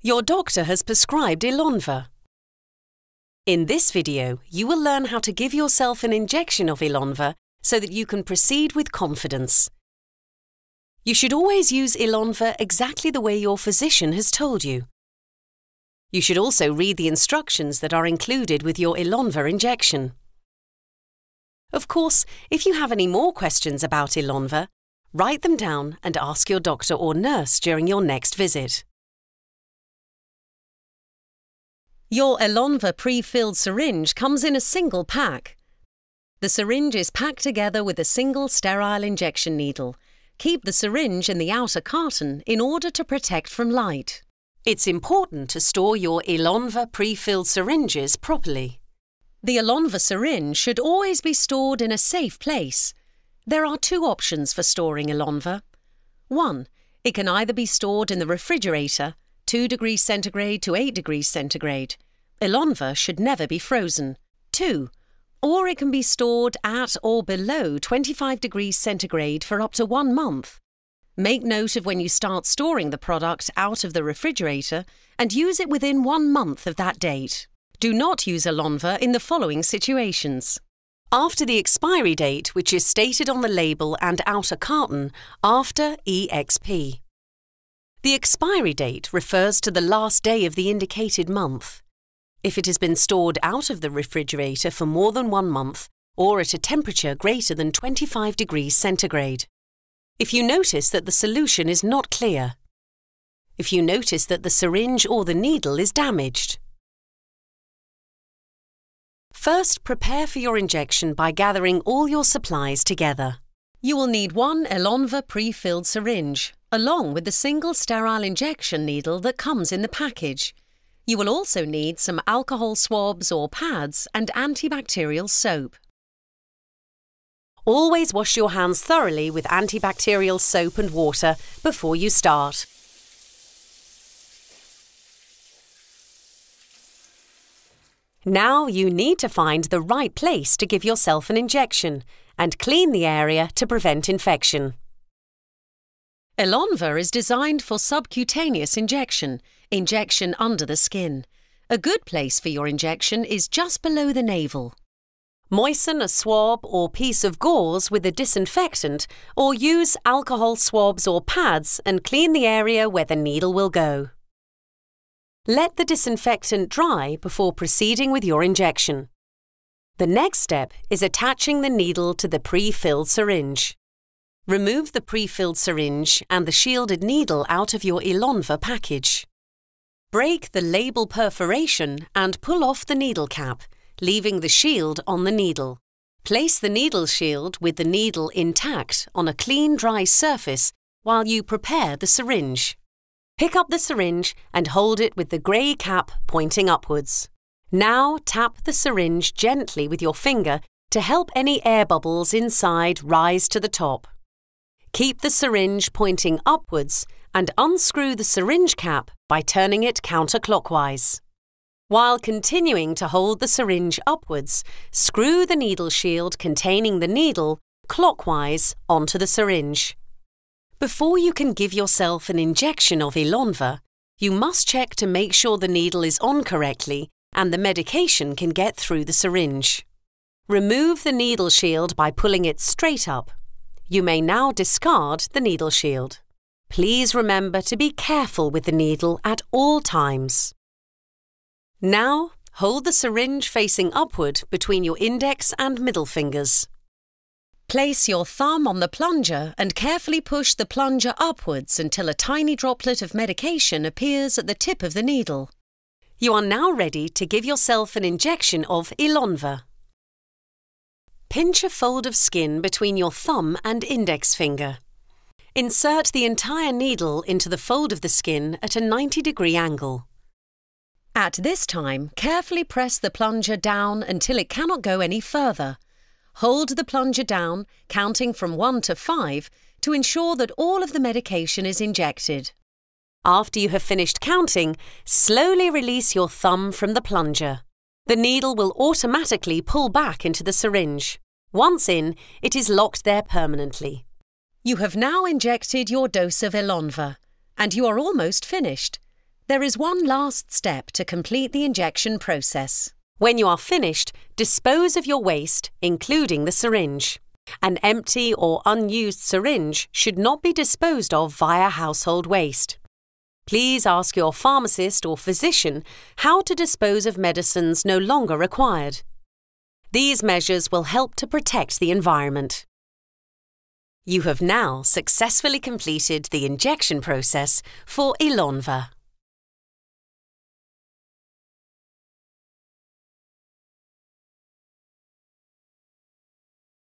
Your doctor has prescribed Elonva. In this video, you will learn how to give yourself an injection of Elonva so that you can proceed with confidence. You should always use Elonva exactly the way your physician has told you. You should also read the instructions that are included with your Elonva injection. Of course, if you have any more questions about Elonva, write them down and ask your doctor or nurse during your next visit. Your Elonva pre-filled syringe comes in a single pack. The syringe is packed together with a single sterile injection needle. Keep the syringe in the outer carton in order to protect from light. It's important to store your Elonva pre-filled syringes properly. The Elonva syringe should always be stored in a safe place. There are two options for storing Elonva. 1. It can either be stored in the refrigerator, 2 degrees centigrade to 8 degrees centigrade. Elonva should never be frozen. 2. Or it can be stored at or below 25 degrees centigrade for up to 1 month. Make note of when you start storing the product out of the refrigerator and use it within 1 month of that date. Do not use Elonva in the following situations. After the expiry date, which is stated on the label and outer carton, after EXP. The expiry date refers to the last day of the indicated month. If it has been stored out of the refrigerator for more than 1 month or at a temperature greater than 25 degrees centigrade. If you notice that the solution is not clear. If you notice that the syringe or the needle is damaged. First, prepare for your injection by gathering all your supplies together. You will need 1 Elonva pre-filled syringe, along with the single sterile injection needle that comes in the package. You will also need some alcohol swabs or pads and antibacterial soap. Always wash your hands thoroughly with antibacterial soap and water before you start. Now you need to find the right place to give yourself an injection and clean the area to prevent infection. Elonva is designed for subcutaneous injection under the skin. A good place for your injection is just below the navel. Moisten a swab or piece of gauze with a disinfectant or use alcohol swabs or pads and clean the area where the needle will go. Let the disinfectant dry before proceeding with your injection. The next step is attaching the needle to the pre-filled syringe. Remove the pre-filled syringe and the shielded needle out of your Elonva package. Break the label perforation and pull off the needle cap, leaving the shield on the needle. Place the needle shield with the needle intact on a clean, dry surface while you prepare the syringe. Pick up the syringe and hold it with the grey cap pointing upwards. Now tap the syringe gently with your finger to help any air bubbles inside rise to the top. Keep the syringe pointing upwards and unscrew the syringe cap by turning it counterclockwise. While continuing to hold the syringe upwards, screw the needle shield containing the needle clockwise onto the syringe. Before you can give yourself an injection of Elonva, you must check to make sure the needle is on correctly and the medication can get through the syringe. Remove the needle shield by pulling it straight up. You may now discard the needle shield. Please remember to be careful with the needle at all times. Now, hold the syringe facing upward between your index and middle fingers. Place your thumb on the plunger and carefully push the plunger upwards until a tiny droplet of medication appears at the tip of the needle. You are now ready to give yourself an injection of Elonva. Pinch a fold of skin between your thumb and index finger. Insert the entire needle into the fold of the skin at a 90-degree angle. At this time, carefully press the plunger down until it cannot go any further. Hold the plunger down, counting from 1 to 5, to ensure that all of the medication is injected. After you have finished counting, slowly release your thumb from the plunger. The needle will automatically pull back into the syringe. Once in, it is locked there permanently. You have now injected your dose of Elonva, and you are almost finished. There is one last step to complete the injection process. When you are finished, dispose of your waste, including the syringe. An empty or unused syringe should not be disposed of via household waste. Please ask your pharmacist or physician how to dispose of medicines no longer required. These measures will help to protect the environment. You have now successfully completed the injection process for Elonva.